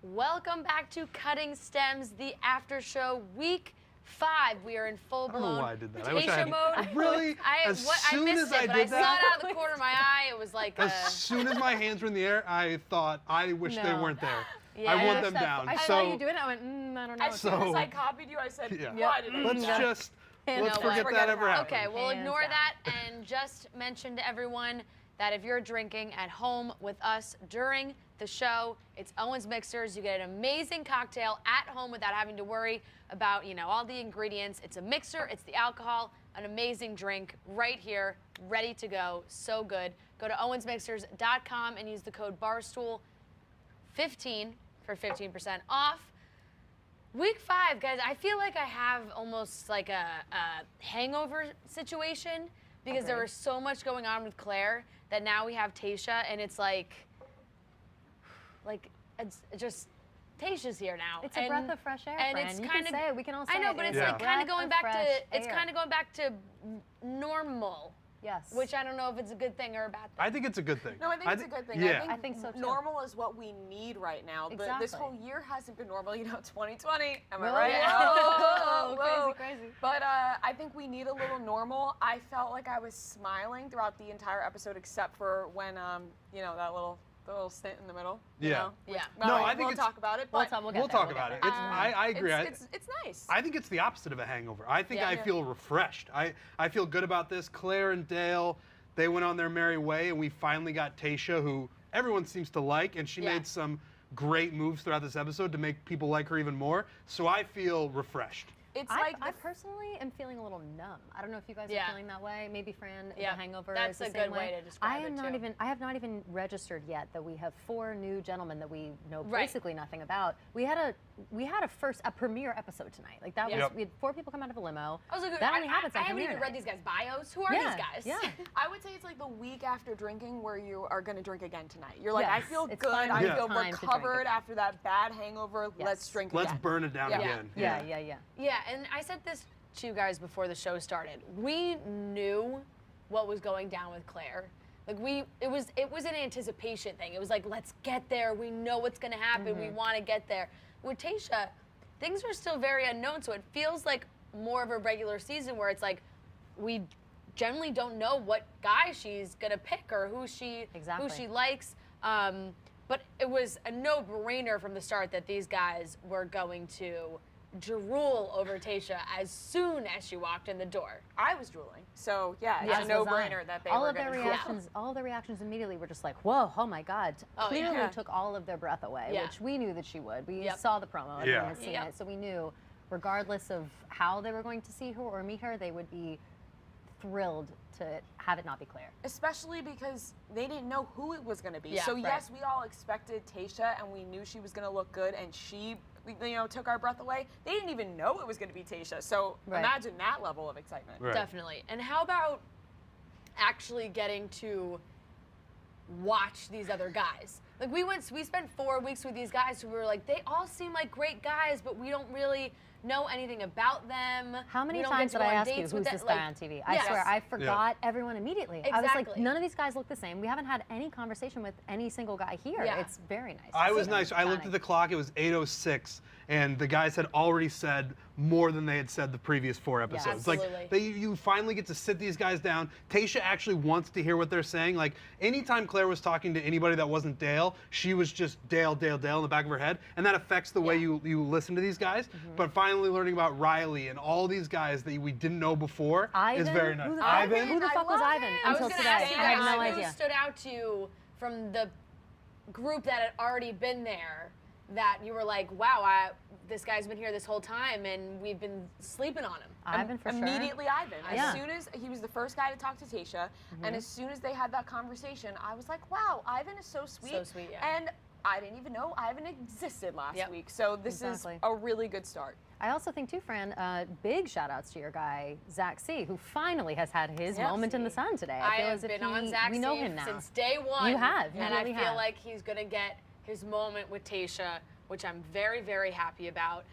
Welcome back to Cutting Stems, the after show, week 5. We are in full-blown I don't know why I did that. I wish I Tasha had, mode. Really? I missed it, but I saw it out of the corner of my eye. It was like As soon as my hands were in the air, I thought, I wish they weren't there. Yeah. I want them down. I saw you do it, I went, I don't know. As soon as I copied you, I said, why did I Let's do that? just, let's No, forget that ever happened. Okay, we'll Hands ignore down. that and just mention to everyone that if you're drinking at home with us during the show, it's Owen's Mixers. You get an amazing cocktail at home without having to worry about, all the ingredients. It's a mixer, it's the alcohol, an amazing drink right here, ready to go. So good. Go to owensmixers.com and use the code BARSTOOL15 for 15% off. Week 5, guys, I feel like I have almost like a hangover situation because there was so much going on with Claire that now we have Tasha, and it's like it's just Tasha's here now. It's a breath of fresh air, and friend. it's you kind can of, say it. We can all say I know, it. but it's a like kind of breath going back to fresh it's air. kind of going back to normal. Yes. Which I don't know if it's a good thing or a bad thing. I think it's a good thing. No, I think it's a good thing. Yeah. I think so too. Normal is what we need right now. But this Exactly. whole year hasn't been normal. 2020. Am I Whoa, right? yeah. Whoa, whoa. Crazy. But I think we need a little normal. I felt like I was smiling throughout the entire episode, except for when that little stint in the middle. you Yeah. know, which- Yeah. all No, right, I think we'll it's- talk about it. We'll But Talk about it. I agree. It's nice. I think it's the opposite of a hangover. I think Yeah. I feel refreshed. I feel good about this. Claire and Dale, they went on their merry way, and we finally got Tasha, who everyone seems to like, and she made some great moves throughout this episode to make people like her even more. So I feel refreshed. It's I like personally am feeling a little numb. I don't know if you guys Yeah. are feeling that way. Maybe Fran, Yeah. the hangover That's is the a same good way to describe I it, am not too. even. I have not even registered yet that we have 4 new gentlemen that we know Right. basically nothing about. We had a premiere episode tonight. Like that was Yep. we had 4 people come out of a limo. I was like, that only happens I on haven't premiere even read night. these guys' bios. Who are Yeah, these guys? yeah. I would say it's like the week after drinking where you are going to drink again tonight. You're like, I Yes, feel it's good. finally I Yeah. feel time to drink recovered again. after that bad hangover. Yes. Let's drink Let's again. burn it down Yeah. again. Yeah. Yeah, and I said this to you guys before the show started. We knew what was going down with Claire. Like it was an anticipation thing. It was like, let's get there. We know what's gonna happen. We want to get there. With Tasha, things are still very unknown, so it feels like more of a regular season where it's like we generally don't know what guy she's gonna pick or who she likes. But it was a no-brainer from the start that these guys were going to drool over Tasha as soon as she walked in the door. I was drooling. So, yeah, it's As a was I. no-brainer that they all were of their going reactions, all of their reactions immediately were just like, whoa, oh my God. Clearly yeah. took all of their breath away, Yeah. which we knew that she would. We Yep. saw the promo, everyone Yeah. had seen Yep. it, so we knew regardless of how they were going to see her or meet her, they would be thrilled to have it not be Claire. Especially because they didn't know who it was going to be. Yeah, so, right. yes, we all expected Tasha, and we knew she was going to look good, and she, took our breath away. They didn't even know it was going to be Tasha. So, Right. imagine that level of excitement. Right. Definitely. And how about actually getting to watch these other guys? Like we spent 4 weeks with these guys who were like, they all seem like great guys, but we don't really know anything about them. How many We don't get times to did go I on ask you, dates who's with this them. guy Like, on TV? I yes. swear, I forgot everyone immediately. I was like, Exactly. none of these guys look the same. We haven't had any conversation with any single guy here. Yeah. It's very nice. I was So nice. I looked at the clock. It was 8:06, and the guys had already said more than they had said the previous 4 episodes. absolutely. Like you finally get to sit these guys down. Tasha actually wants to hear what they're saying. Like anytime Claire was talking to anybody that wasn't Dale, she was just Dale in the back of her head, and that affects the way you listen to these guys. But finally learning about Riley and all these guys that we didn't know before Ivan? is very nice. Who the fuck- Ivan? Who the I fuck was love Ivan him. I was until gonna today? ask you I had guys, no who idea. stood out to you from the group that had already been there that you were like, wow, this guy's been here this whole time and we've been sleeping on him? Ivan for sure. Immediately Ivan. Yeah. As soon as he was the first guy to talk to Tasha, and as soon as they had that conversation, I was like, wow, Ivan is so sweet. So sweet, yeah. And I didn't even know Ivan existed last Yep. week. So this Exactly. is a really good start. I also think too, Fran, big shout outs to your guy, Zack C, who finally has had his Yeah. moment in the sun today. I feel have as if been on Zack we know him now. since day one. You have, you and really I feel have. like he's going to get his moment with Tasha, which I'm very, very happy about.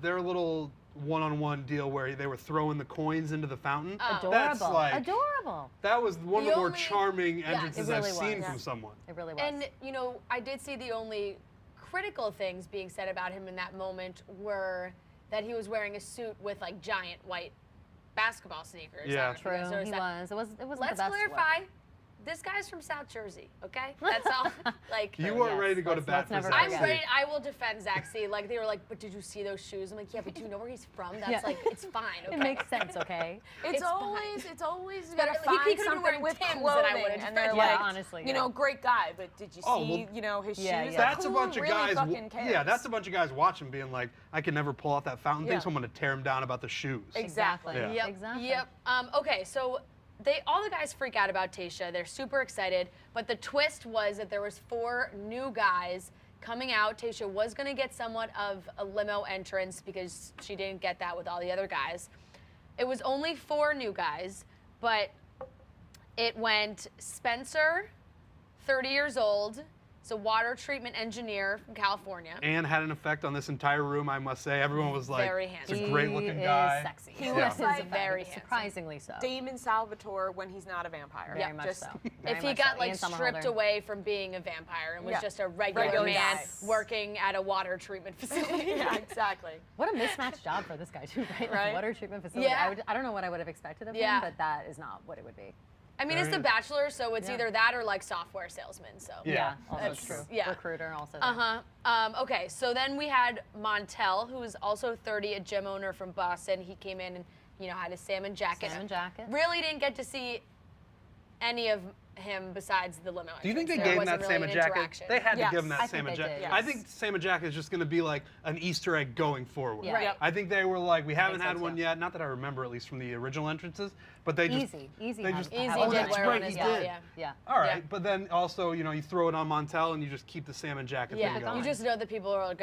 Their little one-on-one deal where they were throwing the coins into the fountain. Adorable. That's like, Adorable. that was one of The the more only- charming yeah, it entrances really I've seen was. from someone. It really was. And, you know, I did see the only critical things being said about him in that moment were that he was wearing a suit with, like, giant white basketball sneakers. Yeah. I don't know if you guys True, noticed he that. was. It wasn't Let's the best look. clarify, this guy's from South Jersey, okay? That's all. Like, You weren't yes, ready to go to let's- bat let's for never Zack. I'm forget. ready. I will defend Zack C. Like, they were like, but did you see those shoes? I'm like, yeah, but do you know where he's from? That's Yeah. like, it's fine, okay? It makes sense, okay? It's It's always you better- gotta he find could've been something wearing with Timbs and I clothing, would've and they're defended like, him. Yeah, honestly, you yeah. know, great guy, but did you see, Oh, well, you know, his yeah, shoes? yeah. That's Who a bunch of really guys. fucking cares? Yeah, that's a bunch of guys watching, being like, I can never pull off that fountain thing, Yeah. so I'm going to tear him down about the shoes. Exactly. Yeah. Yep. Exactly. Yep. Okay, so all the guys freak out about Tasha. They're super excited, but the twist was that there was 4 new guys coming out. Tasha was going to get somewhat of a limo entrance because she didn't get that with all the other guys. It was only 4 new guys, but it went Spencer, 30 years old, is a water treatment engineer from California. And had an effect on this entire room, I must say. Everyone was like, Very it's a handsome. great-looking He guy. is sexy. He He looks is like very handsome. surprisingly so. Damon Salvatore when he's not a vampire. Very much Just- so. If Very he much got so. like Ian stripped Somerhalder. away from being a vampire and was Yeah. just a regular Regular man guy. working at a water treatment facility. yeah, exactly. What a mismatched job for this guy too, right? Like Right? water treatment facility. Yeah. I don't know what I would have expected of Yeah. him, but that is not what it would be. I mean, it's There The is. Bachelor, so it's Yeah. either that or like software salesman. So. Yeah. Also That's- true. yeah. Recruiter also. Okay, so then we had Montel, who was also 30, a gym owner from Boston. He came in and, you know, had a salmon jacket. Salmon jacket. Really didn't get to see any of him besides the limo. Do you think they entrance. gave There him that wasn't really salmon an jacket? interaction. They had to Yes. give him that I think salmon they jacket. did, I yes. think salmon jacket is just going to be like an Easter egg going forward. Yeah. Right. Yep. I think they were like, we haven't think so, had one too. yet. Not that I remember, at least from the original entrances, but they just Easy. they has just- to Easy have Oh, one. did that's wear right, one as he well, did. yeah. Yeah. all right. Yeah. But then also, you know, you throw it on Montel and you just keep the salmon jacket Yeah, thing going. you just know that people are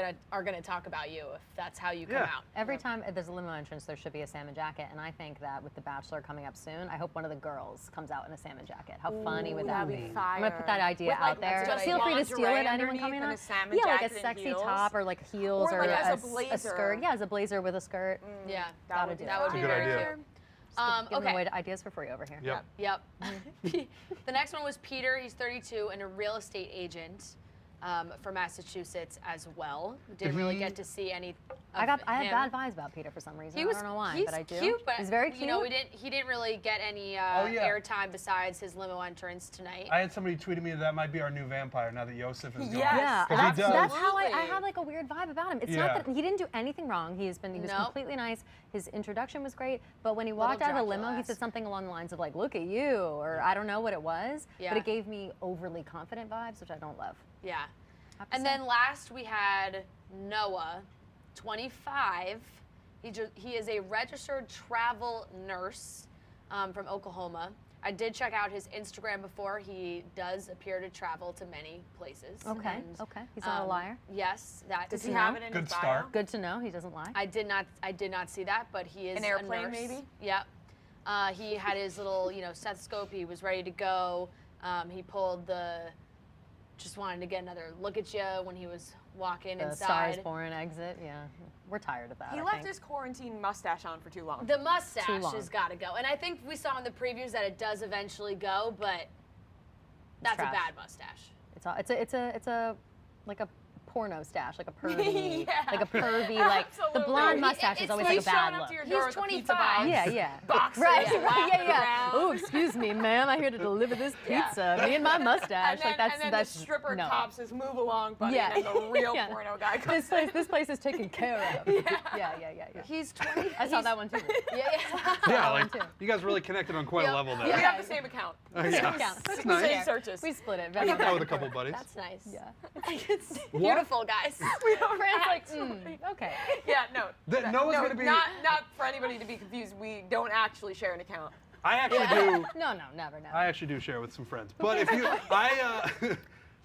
gonna talk about you if that's how you come Yeah. out. Every time there's a limo entrance, there should be a salmon jacket, and I think that with The Bachelor coming up soon, I hope one of the girls comes out in a salmon jacket. How funny would that that'd be? be I'm gonna put that fire. idea With, like, out there. that's a Feel good free to idea. steal it. Lingerie Anyone underneath coming and a out? salmon Yeah, like a jacket and sexy heels. top or like heels Or or like as a a blazer. skirt. Yeah, as a blazer with a skirt. Yeah, That would do be that would That's be a good very idea. cute. Giving Okay. away ideas for free over here. Yep. Yep. The next one was Peter. He's 32 and a real estate agent from Massachusetts as well. Didn't really he- get to see any. I of had him. bad vibes about Peter for some reason. He was. I don't know why, he's but I do. cute, but he's very cute. You know, he didn't really get any Oh, yeah. airtime besides his limo entrance tonight. I had somebody tweeting me that might be our new vampire now that Yosef is gone. Yes. Yeah, 'Cause he does. that's how I Absolutely. had like a weird vibe about him. It's Yeah. not that he didn't do anything wrong. He was Nope. completely nice. His introduction was great, but when he Little walked out of the limo, he Dracula-esque. said something along the lines of like, "Look at you," or I don't know what it was, Yeah. but it gave me overly confident vibes, which I don't love. Yeah. Have to And say. then last we had Noah, 25. He is a registered travel nurse from Oklahoma. I did check out his Instagram before. He does appear to travel to many places. Okay, And, okay. He's not a liar. Yes, that Does is he know. have it in Good his bio? start. Good to know. He doesn't lie. I did not see that, but he is An airplane, a nurse. maybe? Yep. He had his little, stethoscope. He was ready to go. He pulled just wanted to get another look at you when he was walking The inside. Stars Born exit. Yeah, we're tired of that. He I left think. his quarantine mustache on for too long. The mustache Too long. has got to go, and I think we saw in the previews that it does eventually go, but that's a trash. bad mustache. It's a like a porno stash, like a pervy, Yeah. like a pervy, like the Absolutely. blonde He- mustache is it's always like like a bad showing up look. to your He's door with a pizza 25. box. Yeah. Boxes Right, wrapped yeah. around. Oh, excuse me, ma'am. I'm here to deliver this Yeah. pizza. Me and my mustache. And then, that's the stripper no. cop says, "Move along, buddy," Yeah. and the real Yeah. porno guy comes. This place is taken care of. Yeah. He's 20. I saw that one too. Yeah. Yeah, like too. you guys really connected on quite a Yep. level there. We Yeah. have the same account. Yeah. Yeah. That's nice. Same searches. We split it. I Very got that with a back couple and buddies. That's nice. forth. It's What? beautiful, guys. We don't Fran's like, actually- okay. Yeah, no. Noah's no, gonna be- not for anybody to be confused. We don't actually share an account. I actually do. No, never. I actually do share with some friends. But if you,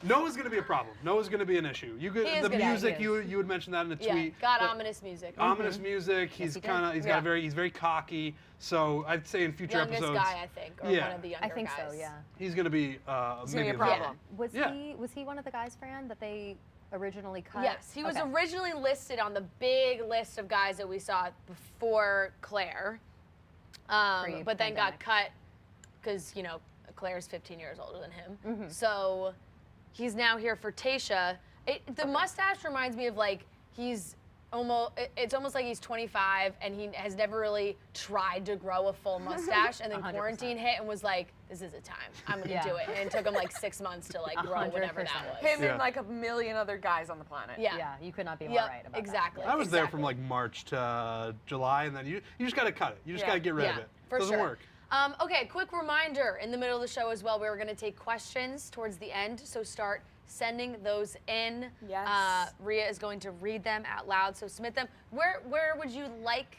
Noah's going to be a problem. Noah's going to be an issue. He is The gonna- yeah, music, he you had mentioned that in a Yeah, tweet. got but ominous music. Ominous music. He's he did. kind of he's very cocky. So I'd say in future Youngest episodes, guy, I think, or Yeah. one of the younger I think guys. so. Yeah. he's going to be It's gonna maybe be a a problem. Was Yeah. he one of the guys, Fran, that they originally cut? Yes, he was Okay. originally listed on the big list of guys that we saw before Claire, but then got Pre-pandemic. cut because, you know, Claire's 15 years older than him. So he's now here for Tasha. The mustache reminds me of like it's almost like he's 25 and he has never really tried to grow a full mustache, and then 100%. quarantine hit and was like, this is the time. I'm gonna do it. And it took him like 6 months to like grow whatever that 100%. was. Him and like a million other guys on the planet. Yeah. Yeah, you could not be more Yep, right about exactly. I was there from like March to July, and then you just got to cut it. You just got to get rid of it. For Doesn't sure. work. Okay, quick reminder in the middle of the show as well, we were going to take questions towards the end, so start sending those in. Yes. Rhea is going to read them out loud, so submit them. Where would you like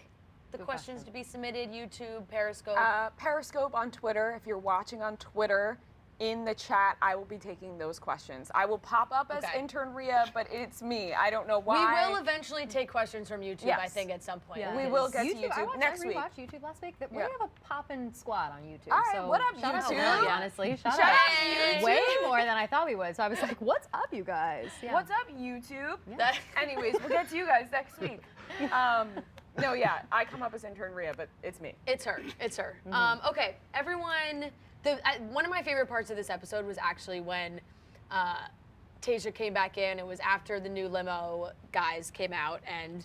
the questions to be submitted? YouTube, Periscope? Periscope on Twitter. If you're watching on Twitter, in the chat, I will be taking those questions. I will pop up as Okay. intern Rhea, but it's me. I don't know we why. will eventually take questions from YouTube, Yes. I think, at some point. Yeah. We because- will get to YouTube. YouTube I next week. rewatched YouTube last week. We Yeah. have a poppin' squad on YouTube. All right, so what up, shout out to YouTube? them, honestly. Shout Shout out. out, YouTube. Way more than I thought we would. So I was like, what's up, you guys? Yeah. What's up, YouTube? Yeah. Anyways, we'll get to you guys next week. No, yeah, I come up as intern Rhea, but it's me. It's her. It's her. Okay, everyone. One of my favorite parts of this episode was actually when Tasha came back in. It was after the new limo guys came out, and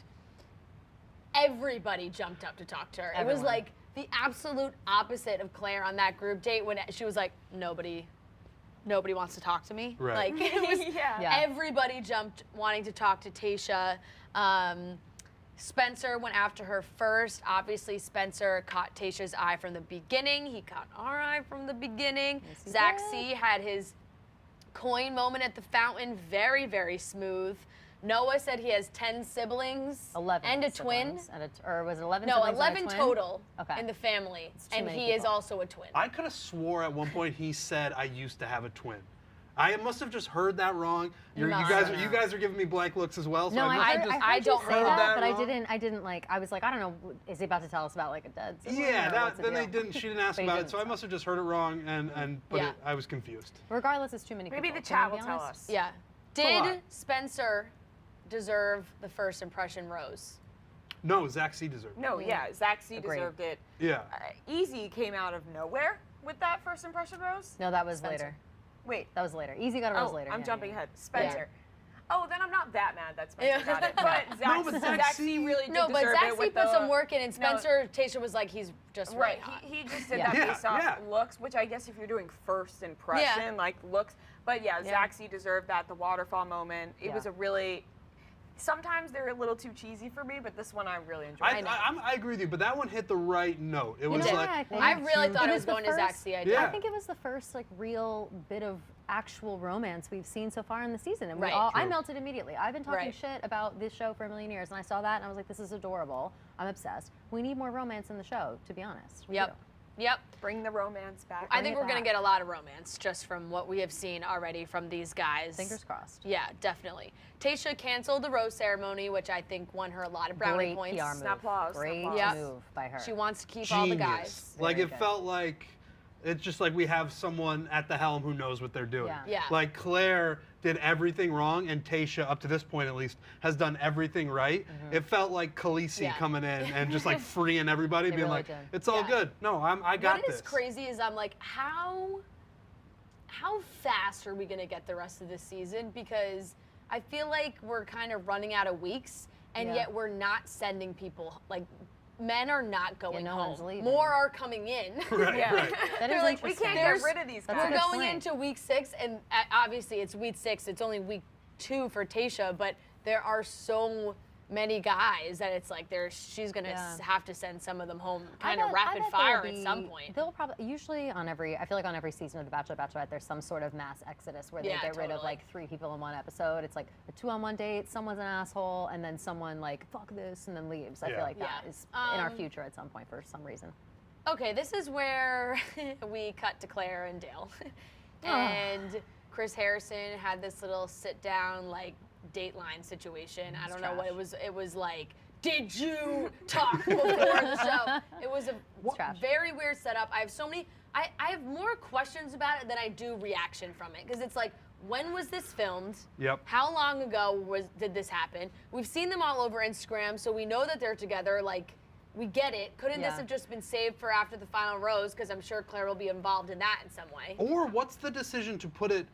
everybody jumped up to talk to her. It was Everyone. like the absolute opposite of Claire on that group date when she was like, nobody wants to talk to me. Right. Like it was Yeah. everybody jumped wanting to talk to Tasha. Spencer went after her first. Obviously, Spencer caught Tasha's eye from the beginning. He caught our eye from the beginning. Yes, he Zack did. C had his coin moment at the fountain. Very, very smooth. Noah said he has 10 siblings 11 and a twin. siblings and or was it 11 No, siblings and a 11 twin? total Okay. in the family. too And many he is people. also a twin. I could have swore at one point he said I used to have a twin. I must have just heard that wrong. You No. guys are giving me blank looks as well. So No, I must I have heard, just I I heard don't you say heard that, that but wrong. I didn't like. I was like, I don't know. Is he about to tell us about like a dead sibling? Yeah, or what's the then they deal? didn't. She didn't ask But he about it, didn't so I say. must have just heard it wrong, but Yeah. I was confused. Regardless, it's too many Maybe people. the Can chat we will be tell honest? us. Yeah. a Did lot. Spencer deserve the first impression rose? No, Zack C deserved it. No, yeah, Zack C Agreed. deserved it. Yeah. Easy came out of nowhere with that first impression rose. No, that was Spencer. later. Wait, That was later. Easy got a rose later. I'm yeah, jumping yeah. ahead. Spencer. Oh, then I'm not that mad that Spencer Yeah. got it. But Zack, No, but Zack Zack C C really did No, but deserve Zack it C with put the, some work in, and No, Spencer, Tasha was like, he's just really Right, hot. he just did Yeah. that Yeah, based off yeah. looks, which I guess if you're doing first impression, like looks. But yeah, Zack C deserved that, the waterfall moment. It Yeah. was a really, sometimes they're a little too cheesy for me, but this one I really enjoyed. I agree with you, but that one hit the right note. It was know like, what I think? I really thought It it was was the going to Zack first- C. I Yeah. I think it was the first like real bit of actual romance we've seen so far in the season, and Right. I True. melted immediately. I've been talking Right. shit about this show for a million years, and I saw that and I was like, this is adorable. I'm obsessed. We need more romance in the show, to be honest. We Yep. do. Yep. Bring the romance back. I think it we're going to back. get a lot of romance just from what we have seen already from these guys. Fingers crossed. Yeah, definitely. Tasha canceled the rose ceremony, which I think won her a lot of brownie Great points. PR move. Applause, Great applause. Yep. move by her. She wants to keep all the genius. guys. Like Very it good. felt like it's just like we have someone at the helm who knows what they're doing. Yeah. Yeah. Like Claire did everything wrong, and Tasha, up to this point at least, has done everything right. It felt like Khaleesi Yeah. coming in and just like freeing everybody, being really like, did. "It's all Yeah. good. No, I got What this." is crazy is I'm like, how fast are we gonna get the rest of this season? Because I feel like we're kind of running out of weeks, and Yeah. yet we're not sending people. Like, men are not going no one's home. leaving. More are coming in. Right, Yeah. right. That They're is like, We interesting. can't There's- get rid of these That's guys. a We're good going point. into week 6, and obviously it's week 6. It's only week 2 for Tasha, but there are so many guys that it's like she's gonna Yeah. have to send some of them home I kind of bet- I rapid bet fire there'll at some be- point. They'll probably usually I feel like on every season of The Bachelor, Bachelorette, there's some sort of mass exodus where they Yeah, get rid of totally. like 3 people in one episode. It's like a 2-on-1 date, someone's an asshole, and then someone like fuck this and then leaves. I Yeah. feel like that Yeah. is in our future at some point for some reason. Okay, this is where we cut to Claire and Dale. Ah. And Chris Harrison had this little sit down, like, Dateline situation. I don't know what it was. It was like, did you talk before the show? It was a trash. very weird setup. I have so many, I have more questions about it than I do reaction from it. Because it's like, when was this filmed? Yep. How long ago did this happen? We've seen them all over Instagram, so we know that they're together. Like, we get it. Couldn't this have just been saved for after the final rose? Because I'm sure Claire will be involved in that in some way. Or what's the decision to put it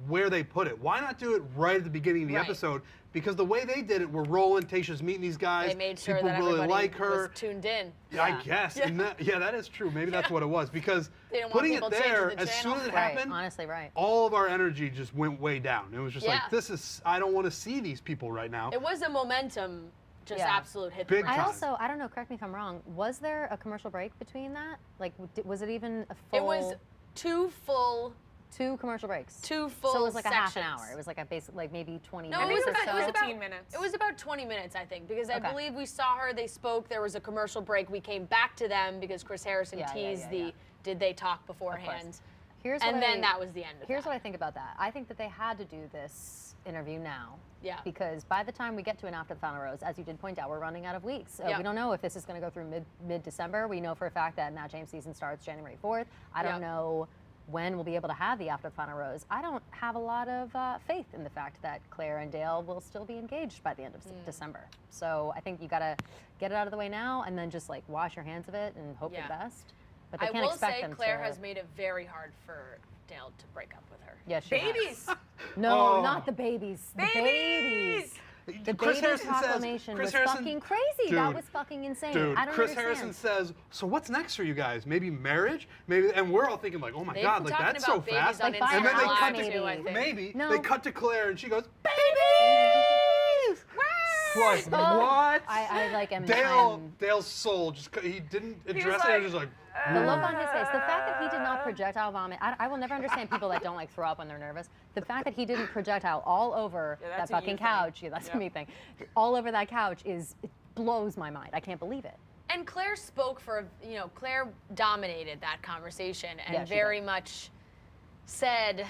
where they put it? Why not do it right at the beginning of the episode? Because the way they did it, we're rolling. Tasha's meeting these guys. They made sure people that really everybody like her. was tuned in. I guess. And that is true. Maybe that's what it was. Because They didn't want putting it people changing there, the as soon channel. as it Right, happened, honestly, right. all of our energy just went way down. It was just like, Yeah. I don't want to see these people right now. It was a momentum, just Yeah. absolute hit. Big I time. also, I don't know, correct me if I'm wrong, was there a commercial break between that? Like, was it even a full... It was two full two commercial breaks. So it was like a half an hour. It was like a basic, like maybe 20 No, minutes it was or about, so. it was about 15 minutes. It was about 20 minutes, I think, because I Okay. believe we saw her. They spoke. There was a commercial break. We came back to them because Chris Harrison teased the "Did they talk beforehand?" Here's and what then that was the end of Here's that. what I think about that. I think that they had to do this interview now. Yeah. Because by the time we get to an after the final rose, as you did point out, we're running out of weeks. Yeah. We don't know if this is going to go through mid-December. We know for a fact that Matt James' season starts January 4th. I don't know when we'll be able to have the after the final rose. I don't have a lot of faith in the fact that Claire and Dale will still be engaged by the end of December. So I think you got to get it out of the way now and then just like wash your hands of it and hope for the best. But they I can't will expect say them Claire to. has made it very hard for Dale to break up with her. Yes, she has. Babies! No, Oh. not the babies. The Babies! The Chris baby Harrison says- proclamation Chris was Harrison- fucking crazy. That Dude, was fucking insane. Dude, I don't Chris understand. Harrison says, so what's next for you guys? Maybe marriage? Maybe, and we're all thinking like, oh my They've God, been like talking that's so about babies fast. on Like Instagram and then they a lot cut maybe. too, I to, think. maybe, No. they cut to Claire and she goes, babies! Like, what? I like am. Dale's soul, he didn't address it, like, he was just like, The look on his face, the fact that he did not projectile vomit, I will never understand people that don't like throw up when they're nervous. The fact that he didn't projectile all over Yeah, that that's a fucking you thing. couch, that's a me thing, all over that couch it blows my mind. I can't believe it. And Claire spoke for, Claire dominated that conversation and Yeah, she very much said,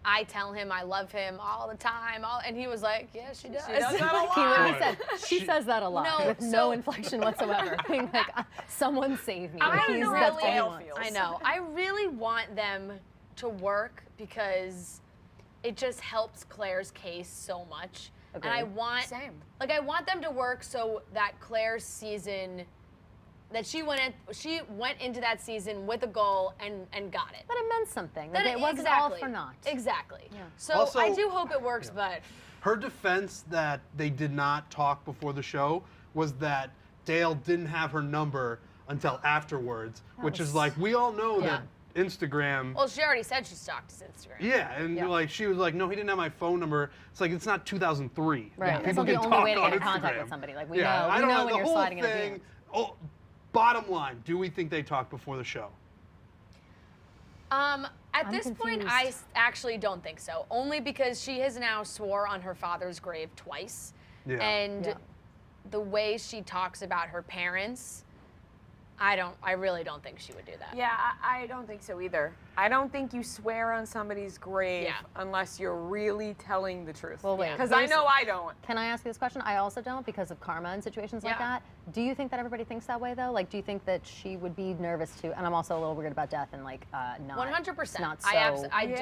I tell him I love him all the time. And he was like, yeah, she does. She does that a lot. He literally Right. said, she says that a lot No, with no so- inflection whatsoever. Being like, someone save me. I He's really- that's all he Dale wants. feels. I know. I really want them to work because it just helps Claire's case so much. And I Agreed. want I want them to work so that Claire's season that she went into that season with a goal and got it. But it meant something. That That it wasn't all for naught. Exactly. Yeah. So Also- I do hope it works, but her defense that they did not talk before the show was that Dale didn't have her number until afterwards, which is like, we all know that Instagram. well, she already said she stalked his Instagram. Yeah, and Yeah. like she was like, no, he didn't have my phone number. It's like it's not 2003. Right. Like, That's not the can only talk way to on get in contact Instagram. with somebody. Like, we I know don't when the you're whole sliding in a thing. DM. Oh, bottom line, do we think they talked before the show? At I'm this point, confused. I actually don't think so. Only because she has now swore on her father's grave twice. Yeah. And Yeah. the way she talks about her parents, I really don't think she would do that. Yeah, I don't think so either. I don't think you swear on somebody's grave Yeah. unless you're really telling the truth. Well, wait, Because I there's- know I don't. Can I ask you this question? I also don't because of karma and situations like Yeah. that. Do you think that everybody thinks that way though? Like, do you think that she would be nervous too? And I'm also a little weird about death and like not 100%. not so sympathetic. I You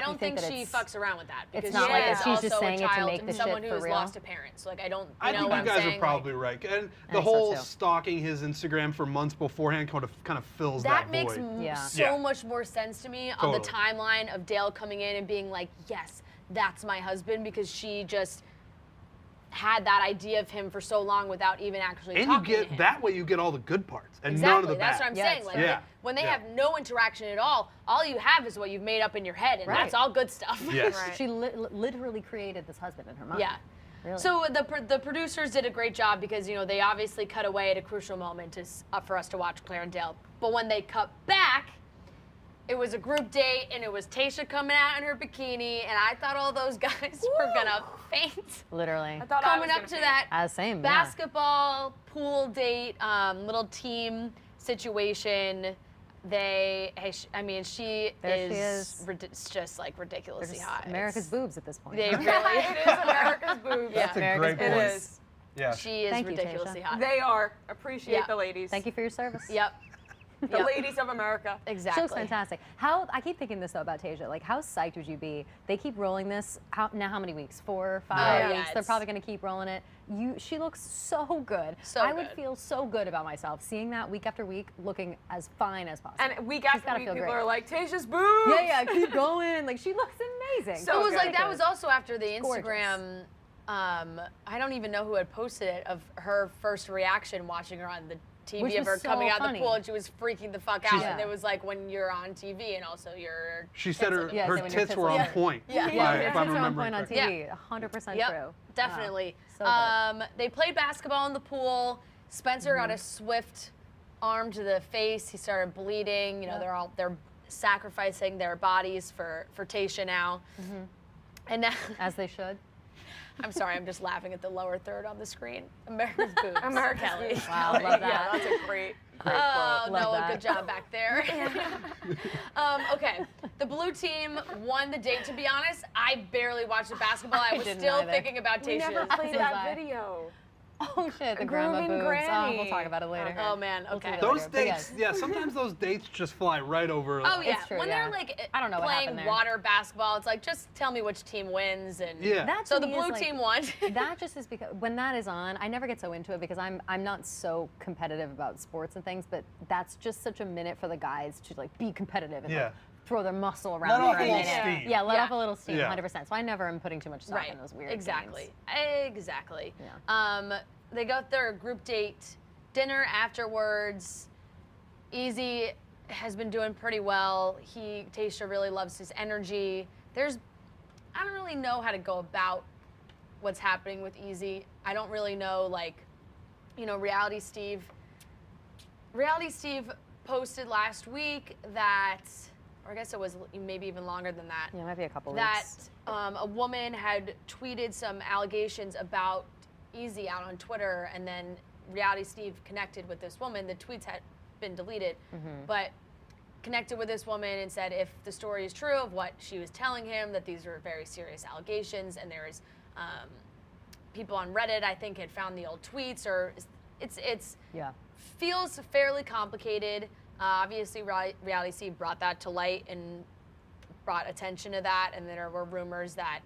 don't think think that she it's- fucks around with that because not she like is that she's just also saying a it to child make and the someone shit who for has real. lost a parent. So like I don't. I know think what you I'm guys saying? are probably right. And the think so, whole too. stalking his Instagram for months beforehand kind of fills that, That makes void. Yeah. so Yeah. much more sense to me on Totally. the timeline of Dale coming in and being like, yes, that's my husband, because she just had that idea of him for so long without even actually And you talking to get him. that way you get all the good parts and Exactly, none of the that's bad. what I'm Yeah, saying. it's Like true. Yeah. when they Yeah. have no interaction at all you have is what you've made up in your head, and Right. that's all good stuff. Yes. Right. She literally created this husband in her mind. Yeah. Really. So the producers did a great job because they obviously cut away at a crucial moment for us to watch Claire and Dale. But when they cut back, it was a group date and it was Tasha coming out in her bikini, and I thought all those guys were gonna faint. Literally. I thought I Coming was up gonna to faint. that As same. yeah. basketball pool date, little team situation. She There she is is. it's just like They're ridiculously just hot. America's It's- boobs at this point. They huh? really, It is America's boobs. Yeah. That's a America's great It point. is. Yeah. she is Thank you, ridiculously Tasha. hot. They are. Appreciate Yeah. the ladies. Thank you for your service. Yep. The ladies of America. Exactly. She looks fantastic. I keep thinking this though about Tasha. Like, how psyched would you be? They keep rolling this. How many weeks? 4, 5 weeks. They're probably going to keep rolling it. She looks so good. I would feel so good about myself seeing that week after week, looking as fine as possible. And week after week, people are like, Tasha's boobs. Yeah, keep going. Like, she looks amazing. So it was like that was also after the Instagram. I don't even know who had posted it, of her first reaction watching her on the TV of her coming out the pool, and she was freaking the fuck out. And it was like when you're on TV and also your. She said her tits were on point. Yeah, her tits were on point on TV. 100% true. Definitely. Wow. So they played basketball in the pool. Spencer got a swift arm to the face. He started bleeding. You know, they're sacrificing their bodies for Tasha now. And now, as they should. I'm sorry, I'm just laughing at the lower third on the screen. America's boobs. America's boobs. Wow, I love that. Yeah, that's a great quote. Noah, good job back there. Okay, the blue team won the date. To be honest, I barely watched the basketball. I was still thinking about Tasha. We never played that video. Oh shit, the grandma boobs. Granny. We'll talk about it later. Oh man, okay. Those dates, sometimes those dates just fly right over. Oh yeah, it's true, when they're like I don't know playing water basketball, it's like just tell me which team wins, and so the blue team won. That just is because when that is on, I never get so into it because I'm not so competitive about sports and things, but that's just such a minute for the guys to like be competitive and like, throw their muscle around for a minute. Steam. Yeah, let off a little steam, 100%. So I never am putting too much stock in those weird things. Exactly. Yeah. They got their group date dinner afterwards. Easy has been doing pretty well. Tasha really loves his energy. I don't really know how to go about what's happening with Easy. I don't really know, like, Reality Steve posted last week that, or I guess it was maybe even longer than that. Yeah, it might be a couple weeks. That a woman had tweeted some allegations about Easy out on Twitter, and then Reality Steve connected with this woman. The tweets had been deleted, but connected with this woman and said if the story is true of what she was telling him, that these are very serious allegations, and there's people on Reddit, I think, had found the old tweets, or it's feels fairly complicated. Obviously, Reality Steve brought that to light and brought attention to that, and there were rumors that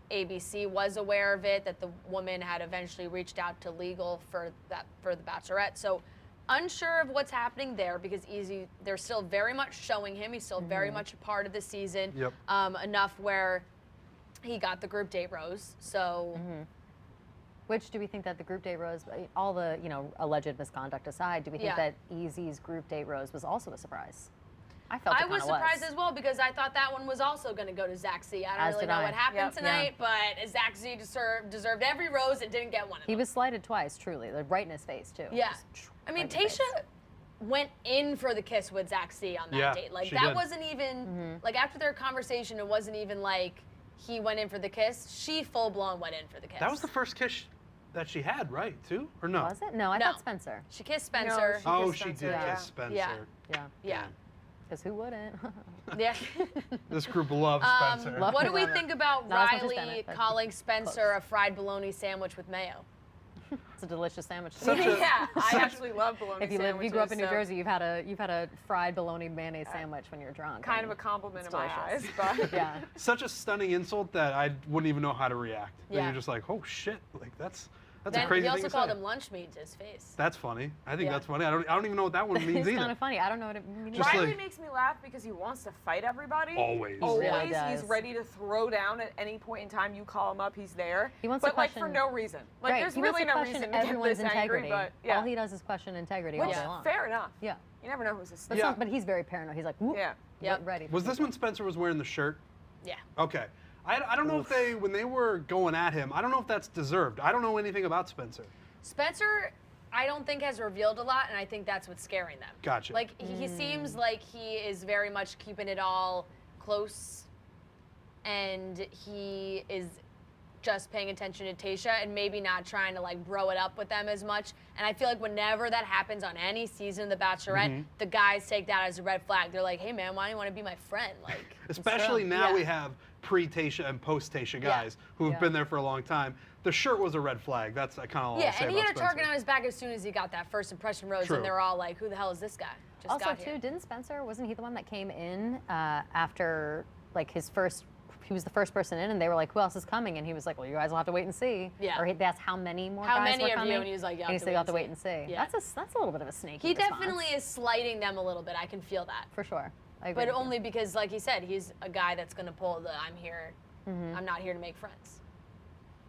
ABC was aware of it, that the woman had eventually reached out to legal for the Bachelorette. So unsure of what's happening there, because Easy, they're still very much showing him. He's still very much a part of the season. Enough where he got the group date rose. So which do we think that the group date rose, all the alleged misconduct aside, do we think that Easy's group date rose was also a surprise? I was surprised as well, because I thought that one was also going to go to Zack C. I don't really know what happened tonight, but Zack C deserved every rose and didn't get one of them. He was slighted twice, truly. Right in his face, too. Yeah. I mean, Tasha went in for the kiss with Zack C on that date. Like, that wasn't even, like, after their conversation, it wasn't even like he went in for the kiss. She full-blown went in for the kiss. That was the first kiss that she had, right, too? Or no? Was it? No, I thought Spencer. She kissed Spencer. No, she did kiss Spencer. Yeah. Because who wouldn't? Yeah. This group loves Spencer. What do we think about Riley calling Spencer a fried bologna sandwich with mayo? It's a delicious sandwich. I actually love bologna if you grew up in New Jersey, you've had a fried bologna mayonnaise sandwich when you're drunk. Kind of a compliment in my eyes, but such a stunning insult that I wouldn't even know how to react. Yeah. You're just like, oh shit, like that's a crazy thing to say. He also called him lunch meat to his face. That's funny. I think that's funny. I don't even know what that one means either. It's kind of funny. I don't know what it means. Riley makes me laugh because he wants to fight everybody. Always. Really He's ready to throw down at any point in time. You call him up, he's there. He wants but to question, for no reason. Like there's really no reason to get this angry. But all he does is question integrity all day long. Fair enough. Yeah. You never know who's this. But he's very paranoid. He's like, whoop, ready. Was this when Spencer was wearing the shirt? Yeah. Okay. I don't know if when they were going at him, I don't know if that's deserved. I don't know anything about Spencer. Spencer, I don't think has revealed a lot, and I think that's what's scaring them. Gotcha. Like, he seems like he is very much keeping it all close, and he is just paying attention to Tasha and maybe not trying to, like, bro it up with them as much. And I feel like whenever that happens on any season of The Bachelorette, the guys take that as a red flag. They're like, hey, man, why do you want to be my friend? Like, especially now we have pre-Tasha and post-Tasha guys who have been there for a long time. The shirt was a red flag. That's kind of all Yeah, I'll say and he about had a target Spencer. on his back as soon as he got that first impression rose, True. and they're all like, "Who the hell is this guy?" Just Also, got too, here. didn't Spencer, wasn't he the one that came in after, like, his first, he was the first person in, and they were like, who else is coming? And he was like, well, you guys will have to wait and see. Yeah. Or he asked how many more How guys many were of coming. you? And he was like, "You have and he to said, wait you have to and wait and see. Yeah. That's a little bit of a sneaky He response. definitely is slighting them a little bit. I can feel that. For sure. I agree But with you. only because, like he said, he's a guy that's going to pull the I'm here, I'm not here to make friends,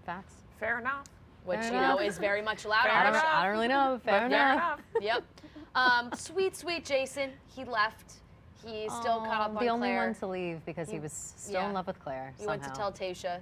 Facts. Fair enough. which, Fair you know, enough. is very much allowed Fair on the enough. show. I don't really know. Fair Fair enough. enough. Yep. Sweet Jason. He left. He's still caught up on the only Claire. one to leave because he was still yeah. in love with Claire. He went to somehow. tell Tasha.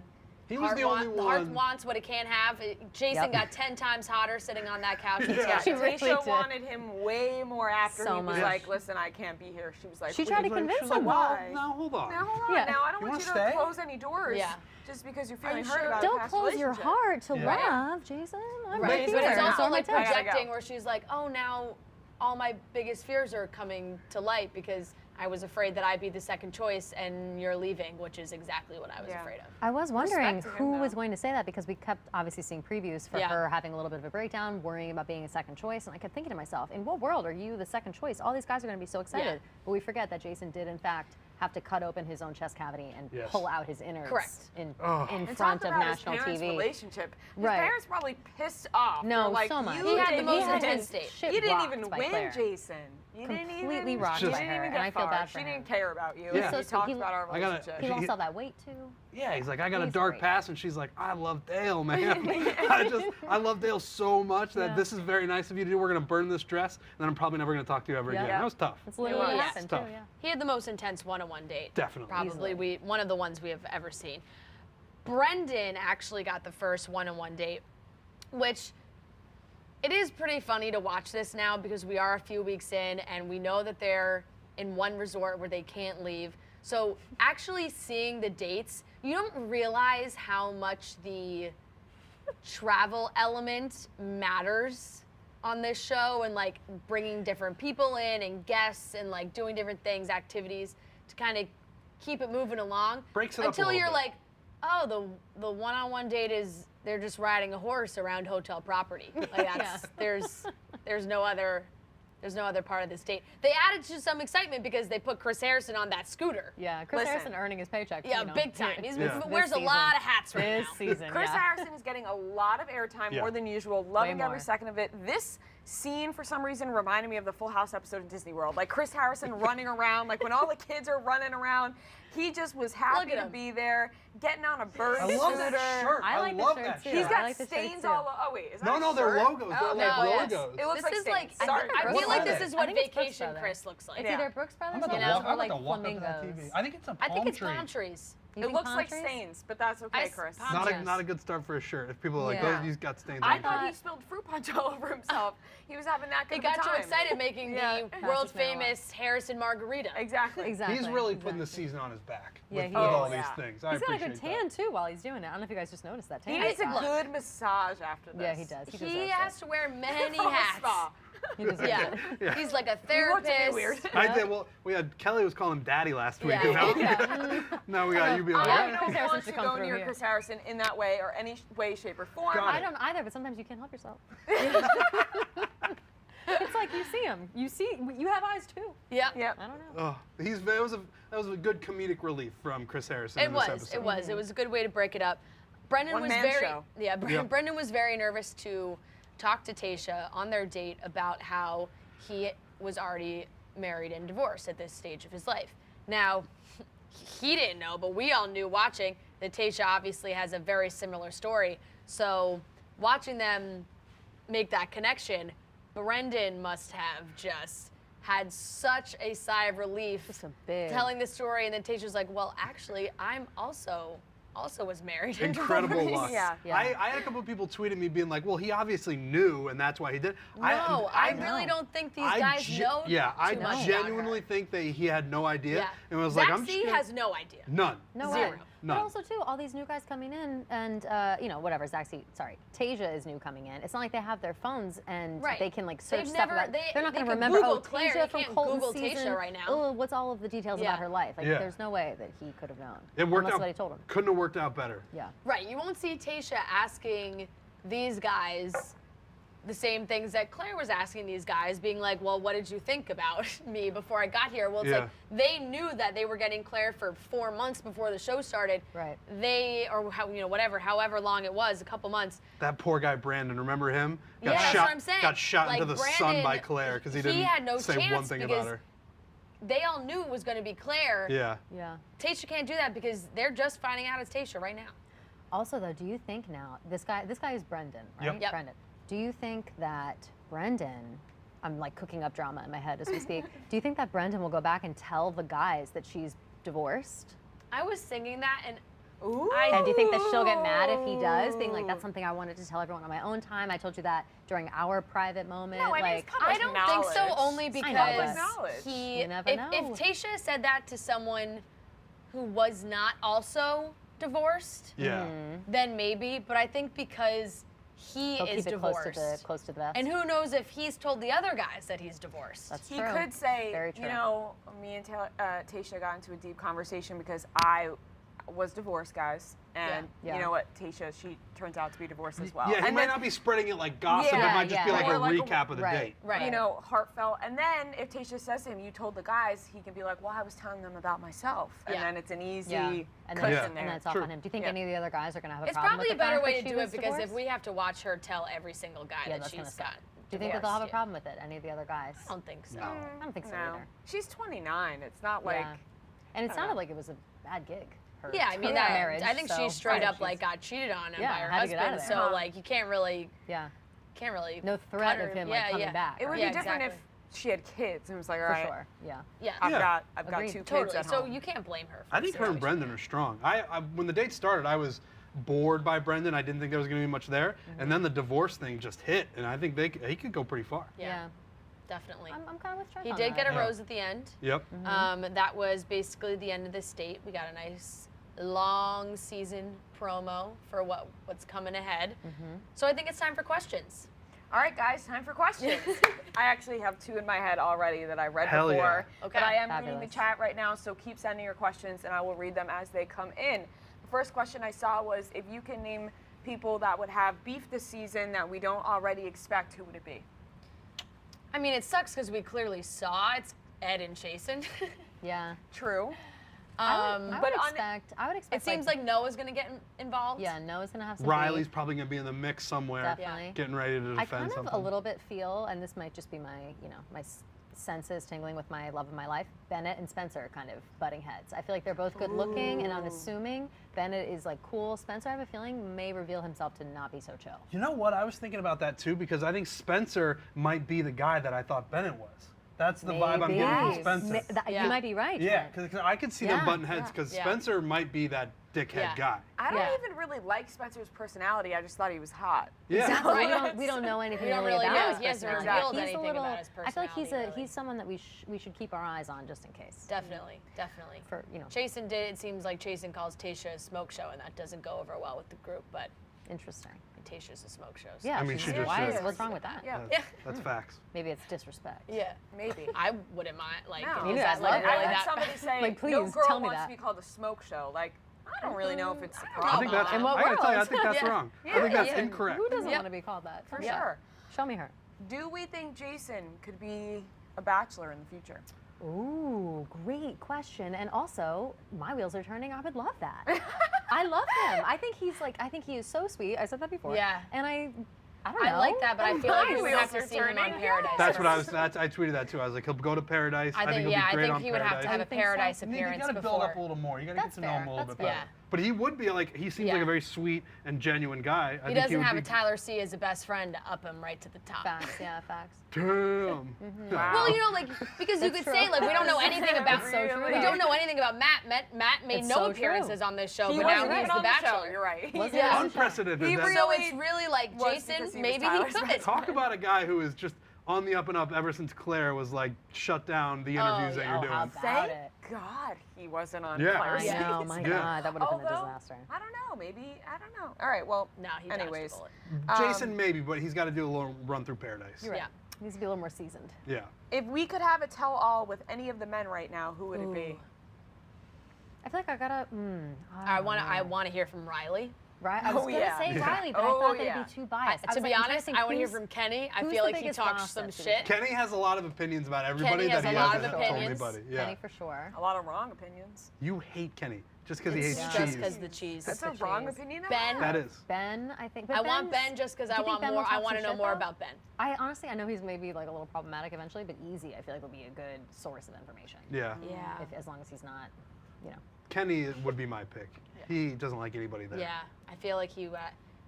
He was the only The heart one. wants what it can't have. Jason Yep. got 10 times hotter sitting on that couch with Yeah, Tasha. She really Tasha did. wanted him way more after So he was much. like, listen, I can't be here. She was like, She "Please." tried to She's like- convince she's him. like, Why? Now hold on. Now hold on. Yeah. Now I don't You want you wanna to stay? close any doors. Yeah. Just because you're you feeling sure? hurt about a Don't past close your relationship. heart to Yeah. love, Jason. I'm Right. right But But here. it's Fair also enough. like I gotta projecting go. where she's like, oh, now all my biggest fears are coming to light because I was afraid that I'd be the second choice and you're leaving, which is exactly what I was Yeah. afraid of. I was wondering Respect to him, who was though. going to say that because we kept obviously seeing previews for Yeah. her having a little bit of a breakdown, worrying about being a second choice, and I kept thinking to myself, in what world are you the second choice? All these guys are going to be so excited. Yeah. But we forget that Jason did, in fact, have to cut open his own chest cavity and Yes. pull out his innards Correct. in And front talk of about national his parents' TV. relationship. His Right. parents probably pissed off. No, They're like, so much. You He had the didn't most even- intense date. Shit You didn't rocked even by win, Claire. Jason. You Completely didn't even, rocked you by didn't her, even and get I feel far. bad for She him. didn't care about you. Yeah. So He sweet. talked He- about our I gotta- relationship. He He- lost all that weight too. Yeah, he's like, I got a He's dark great. past, and she's like, I love Dale, man. I love Dale so much that Yeah. this is very nice of you to do. We're gonna burn this dress, and then I'm probably never gonna talk to you ever Yeah. again. Yeah. That was tough. That's literally was. what Yeah. happened It's too. tough. Yeah. He had the most intense one-on-one date. Definitely. Probably one of the ones we have ever seen. Brendan actually got the first one-on-one date, which it is pretty funny to watch this now because we are a few weeks in and we know that they're in one resort where they can't leave. So actually seeing the dates, you don't realize how much the travel element matters on this show and like bringing different people in and guests and like doing different things, activities to kind of keep it moving along. Breaks it up a until little you're bit. like, oh, the one-on-one date is they're just riding a horse around hotel property. Like that's there's no other part of this date. They added to some excitement because they put Chris Harrison on that scooter. Yeah, Chris Listen. Harrison earning his paycheck. Yeah, you know, big time. He Yeah. wears a lot of hats right This now. season, Chris yeah. Harrison is getting a lot of airtime, Yeah. more than usual. Loving more. every second of it. This scene, for some reason, reminded me of the Full House episode in Disney World. Like Chris Harrison running around, like when all the kids are running around, he just was happy at to him. be there, getting on a bird I love scooter. that shirt. I like the love shirt that too. shirt. He's I got like the shirt stains too. all. Oh wait, is that No, a no, they're shirt? logos. Oh, They're no, like yes. logos. It looks This like is stains. like Sorry. I What feel like are this they? is I what think it's Brooks Vacation Brothers. Chris looks like. It's Yeah. either Brooks I'm Brothers about to logos walk, or I'm like about to walk up to that flamingos. TV. I think it's a I palm think it's tree. palm trees. You It think looks palm like trees? stains, but that's I okay, s- Chris. palm Not a, trees. not a good start for a shirt. If people are like, Yeah. oh, he's got stains I on thought it. he spilled fruit punch all over himself. He was having that He good got of a too time. excited making Yeah. the world That's just not famous Harrison margarita. Exactly. Exactly. He's really putting the exactly. season on his back Yeah, with, he with all is. these Yeah. things. I He's got a appreciate good tan too while he's doing it. I don't know if you guys just noticed that tan. He needs a spot. good massage after this. Yeah, he does. He He deserves has it. to wear many Full hats. spa. He deserves Yeah. it. Yeah. He's like a He looked at me therapist. weird. I did. Well, we had Kelly was calling him Daddy last week. Yeah. and now, now we got you being like, Yeah, I Chris don't Harrison want should to come go through near here. Chris Harrison in that way or any way, shape, or form. Got I it. don't either, but sometimes you can't help yourself. It's like you see him. You have eyes too. Yeah. Yep. I don't know. oh, that was a good comedic relief from Chris Harrison. It in this was. episode. It was. It was a good way to break it up. Brendan was One-man very show. yeah. Yep. Brendan was very nervous to talk to Tasha on their date about how he was already married and divorced at this stage of his life. Now, he didn't know, but we all knew watching that Tasha obviously has a very similar story. So watching them make that connection, Brendan must have just had such a sigh of relief Just a big. telling the story, and then Tasha's like, well, actually, I'm also was married. and Incredible divorced." luck. Yeah. Yeah. I had a couple of people tweeting me being like, well, he obviously knew, and that's why he did. No, I really know. don't think these guys know Yeah, I too much about genuinely her. think that he had no idea, Yeah. and was Zach like, I'm just C gonna, has no idea. none. No Zero. way. But also, too, all these new guys coming in and, you know, whatever, Tasha is new coming in. It's not like they have their phones and they can, like, search stuff about they're not going to remember, Google Claire. Tasha from can't Colton Google season. Tasha right now. Oh, what's all of the details about her life? Like, there's no way that he could have known. It worked unless out. somebody told him. Couldn't have worked out better. Yeah. Right. You won't see Tasha asking these guys the same things that Claire was asking these guys, being like, well, what did you think about me before I got here? Well, it's like they knew that they were getting Claire for 4 months before the show started. Right. They, or how, you know, whatever, however long it was, a couple months. That poor guy Brandon, remember him? That's what I'm saying. Got shot like, into the sun by Claire because he didn't had no say one chance thing because about her. They all knew it was going to be Claire. Yeah. Yeah. Tasha can't do that because they're just finding out it's Tasha right now. Also, though, do you think now, this guy is Brendan, right? Yep. Brendan. Do you think that Brendan, I'm like cooking up drama in my head as we speak, do you think that Brendan will go back and tell the guys that she's divorced? I was thinking that, and and do you think that she'll get mad if he does, being like, that's something I wanted to tell everyone on my own time. I told you that during our private moment. No, I mean, like, I don't think so, only because You never know. if Tasha said that to someone who was not also divorced, then maybe. But I think because he he'll is keep it divorced, close to the vest. and who knows if he's told the other guys that he's divorced. That's He true. could say, Very true. you know, me and Tasha got into a deep conversation because I was divorced, guys. And you know what, Tasha, she turns out to be divorced as well. Yeah, he and might not be spreading it like gossip. It might just be like a recap of the date. Right. You know, heartfelt. And then if Tasha says to him, you told the guys, he can be like, well, I was telling them about myself. And then it's an easy and cut then, in there. and then it's off on him. Do you think any of the other guys are going to have a It's problem probably with a the better fact way that to she do it was because if divorced? we have to watch her tell every single guy that she's got. Do you think that they'll have a problem with it, any of the other guys? I don't think so. I don't think so either. She's 29. It's not like... And it sounded like it was a bad gig. Yeah, I mean, that marriage. I think she straight up like got cheated on by her had to get out of husband. there. So like you can't really. No threat cut of him her. like coming back. It would be different if she had kids and was like, all right, for sure. I've got 2 kids Totally. at So home. you can't blame her. I think her and Brendan are strong. I when the date started, I was bored by Brendan. I didn't think there was going to be much there, and then the divorce thing just hit, and I think he could go pretty far. Yeah. Definitely. I'm kind of with Trent. He did get a rose at the end. Yep. That was basically the end of this date. We got a nice long season promo for what's coming ahead. So I think it's time for questions. All right, guys, time for questions. I actually have 2 in my head already that I read before. Yeah. Okay. But I am reading the chat right now, so keep sending your questions, and I will read them as they come in. The first question I saw was, if you can name people that would have beef this season that we don't already expect, who would it be? I mean, it sucks because we clearly saw it's Ed and Jason. Yeah. True. I would expect. It seems like Noah's going to get involved. Yeah, Noah's going to have some. Riley's probably going to be in the mix somewhere. Definitely. Getting ready to defend something. I kind of a little bit feel, and this might just be my, my senses tingling with my love of my life, Bennett and Spencer are kind of butting heads. I feel like they're both good looking, and I'm assuming Bennett is like cool. Spencer, I have a feeling, may reveal himself to not be so chill. You know what? I was thinking about that too, because I think Spencer might be the guy that I thought Bennett was. That's the vibe I'm getting from Spencer. You might be right. Yeah, because I could see them butting heads, because Spencer might be that dickhead guy. I don't even really like Spencer's personality. I just thought he was hot. Yeah. Exactly. We don't know anything really about his He hasn't personality. revealed anything about his personality. I feel like he's someone that we should keep our eyes on just in case. Definitely. For Jason did. It seems like Jason calls Tasha a smoke show, and that doesn't go over well with the group. But interesting. Tasha's a smoke show. So. Yeah, I mean, she just why is. what's wrong with that? Yeah. That's facts. Maybe it's disrespect. Yeah, maybe. I wouldn't mind. Like, no. is that like I really had that? somebody say, like, please, no girl tell me wants that. to be called a smoke show. Like, I don't really know if it's a I problem. think that's. In what I gotta tell you, I world? think that's wrong. I think that's incorrect. Who doesn't want to be called that? For sure. Show me her. Do we think Jason could be a bachelor in the future? Ooh, great question. And also, my wheels are turning. I would love that. I love him. I think he is so sweet. I said that before. Yeah. And I don't know. I like that, but I feel like we would have to wheels see are him on turning. Paradise. That's what I was. I tweeted that too. I was like, he'll go to Paradise. I think he'll be great on he would have to have a Paradise. Paradise appearance You gotta before. build up a little more. You gotta get to know him a little bit better. Yeah. But he would be like, he seems like a very sweet and genuine guy. He doesn't have a Tyler C as a best friend to up him right to the top. Facts, yeah, facts. Damn. Well, you know, like, because you could say, like, we don't know anything about Really? we don't know anything about Matt. Matt made It's no so appearances on this show, He but wasn't now he's even the on the show. Bachelor. You're right. Unprecedented. He That's- So it's really like was Jason, because he was maybe he Tyler's could. best Talk about a guy who is just on the up and up ever since Claire was like shut down the interviews that you're doing. How about it? God he wasn't on Yeah. Claire's I know, season. my Yeah. God, that would have been a Although, disaster. I don't know. Maybe, I don't know. All right, well, No, he dodged a anyways. bullet. Jason maybe, but he's got to do a little run through paradise. You're right. Yeah. He needs to be a little more seasoned. Yeah. If we could have a tell-all with any of the men right now, who would it be? Ooh. I feel like I gotta. I want to hear from Riley. Right? I was Oh, gonna yeah. say Yeah. Riley, but Oh, I thought yeah. they'd be too biased. To be honest, I want to hear from Kenny. I who's feel the like he biggest talks some gossip? shit. Kenny has a lot of opinions about everybody Kenny has that he a lot of hasn't told opinions. anybody. Yeah. Kenny for sure. A lot of wrong opinions. You hate Kenny just because he It's hates just cheese. because the cheese. That's the a wrong cheese. opinion. Ben. That is. Ben, I think. But I want Ben's- Ben just because do I you think want Ben more. will I talk want to some know shit, more though? about Ben. I honestly, I know he's maybe like a little problematic eventually, but Easy, I feel like would be a good source of information. Yeah. Yeah. As long as he's not, you know. Kenny would be my pick. He doesn't like anybody there. Yeah, I feel like he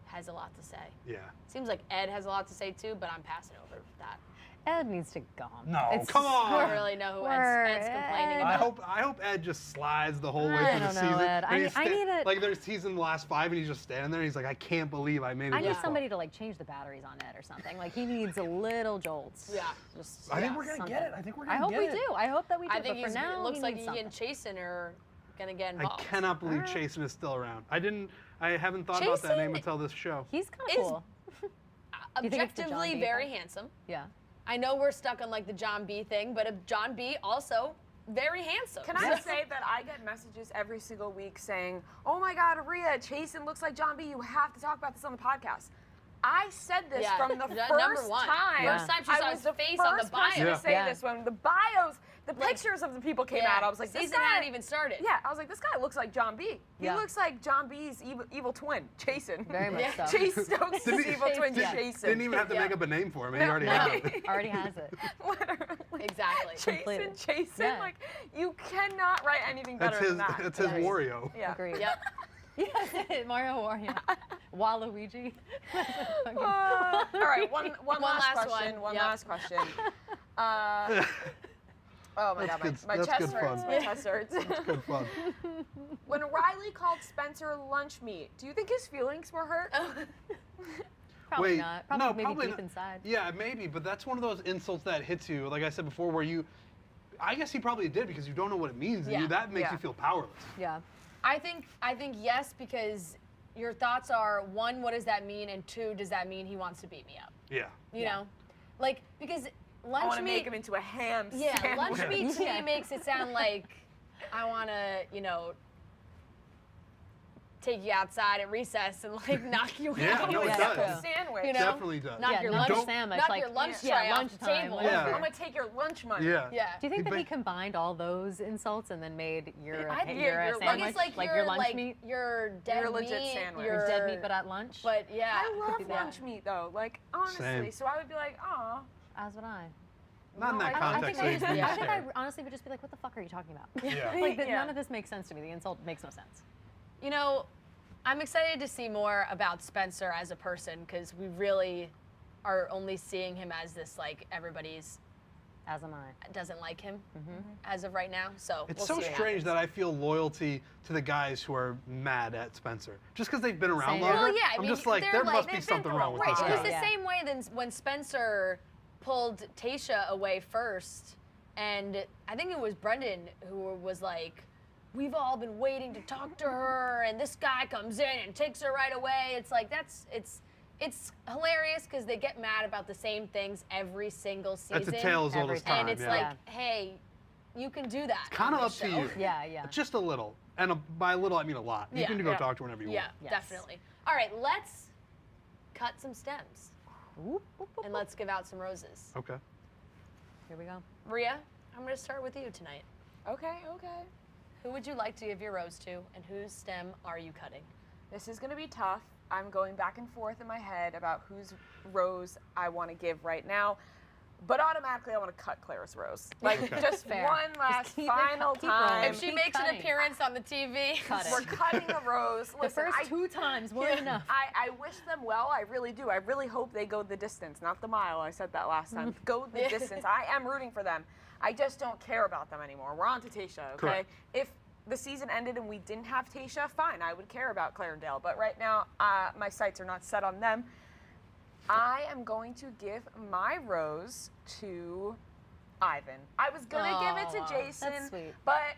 has a lot to say. Yeah. Seems like Ed has a lot to say too, but I'm passing over that. Ed needs to go home. No, It's come just- on. I don't really know who Ed's complaining I about. hope Ed just slides the whole way I through the don't know, season. Ed. And he's I need it. Like he's in the last 5 and he's just standing there. And he's like, I can't believe I made it. I need this far." somebody to like change the batteries on Ed or something. Like he needs a little jolts. Yeah. Just, I think yeah, we're gonna something. get it. I think we're I gonna hope get we it. do. I hope that we do. I think but for now, it looks he like needs he and something. Chasen are gonna get I involved. cannot believe Alright. Chasen is still around. I haven't thought about that Chasen name until this show. He's kind Is- of cool. you think it's the John Objectively B very thing? handsome. Yeah. I know we're stuck on like the John B thing, but John B also very handsome. Can I say that I get messages every single week saying, "Oh my God, Rhea, Chasen looks like John B. You have to talk about this on the podcast." I said this Yeah. from the Number first one. time. Yeah. First time she I saw was his the face on the first person bio. to say Yeah. this when the bios, the pictures of the people came out. I was like, this season guy. hadn't even started. Yeah, I was like, this guy looks like John B. He Yeah. looks like John B's evil twin, Chasen. Very much so. Chase Stokes' Didn't he- evil twin, Yeah. Chasen. Didn't even have to Yeah. make up a name for him. He No. already No, had it. already has it. Literally. Exactly. Completely. Chasen. Yeah. Like, you cannot write anything better That's his. than that. That's his Yes. Wario. Yeah. Agreed. Yep. Yes, Mario Wario. Waluigi. All right, one last last question. one. One Yep. last question. Oh my God, That's my good chest hurts. fun. My chest hurts. Good fun. When Riley called Spencer lunch meat, do you think his feelings were hurt? Probably Wait, not. Probably no, maybe probably deep not. inside. Yeah, maybe, but that's one of those insults that hits you, like I said before, where you, I guess he probably did because you don't know what it means, and Yeah. that makes Yeah. you feel powerless. Yeah. I think yes, because your thoughts are, 1, what does that mean? And 2, does that mean he wants to beat me up? Yeah. You know? Like, because I want lunch to meat. make him into a ham Yeah, sandwich. lunch meat to Yeah. me makes it sound like I want to, take you outside at recess and like knock you Yeah, out. no, it Yeah, does. true. Sandwich. You know? Definitely does. Knock Yeah, your not lunch, a sandwich, knock like, your lunch yeah, tray off the lunchtime, table. whatever. I'm gonna take your lunch money. Yeah. Yeah. Do you think that But- he combined all those insults and then made your I think your your Like sandwich it's like, like your your lunch like meat? your dead Your legit meat, sandwich. Your dead meat, but at lunch. But yeah, I love Yeah. lunch meat though. Like honestly, Same. so I would be like, oh. As would I. Not in that I context. think so he's I think I fair. honestly would just be like, what the fuck are you talking about? Yeah. Like Yeah. none of this makes sense to me. The insult makes no sense. You know, I'm excited to see more about Spencer as a person because we really are only seeing him as this like everybody's As am I. doesn't like him as of right now. So It's we'll so see what strange happens. that I feel loyalty to the guys who are mad at Spencer. Just because they've been around Same. longer. Well, yeah, I I'm mean, just like, they're there like- must be they've something wrong with Right, this it was guy. the Yeah. same way than when Spencer pulled Tasha away first, and I think it was Brendan who was like, "We've all been waiting to talk to her, and this guy comes in and takes her right away." It's like it's hilarious because they get mad about the same things every single season. That's a tale as old Every as time. and it's yeah. like, hey, you can do that. Kind of on up this to show. you. Yeah, yeah. Just a little. And by a little, I mean a lot. You Yeah. can go Yeah. talk to her whenever you Yeah, want. Yes. definitely. All right, let's cut some stems Whoop, whoop, whoop, and whoop. let's give out some roses. Okay. Here we go. Rhea, I'm going to start with you tonight. Okay. Who would you like to give your rose to, and whose stem are you cutting? This is gonna be tough. I'm going back and forth in my head about whose rose I want to give right now. But automatically, I want to cut Claire's rose. Like, Okay. just Fair. one last keep it- final keep rolling. time. If she keep makes an cutting. appearance on the TV, Cut it. We're cutting a rose. The Listen, first 2 times weren't enough. I wish them well. I really do. I really hope they go the distance, not the mile. I said that last time. Go the Yeah. distance. I am rooting for them. I just don't care about them anymore. We're on to Tasha, okay? Correct. If the season ended and we didn't have Tasha, fine. I would care about Claire and Dale. But right now, my sights are not set on them. I am going to give my rose to Ivan. I was going to give it to Aw, Jason. that's sweet. But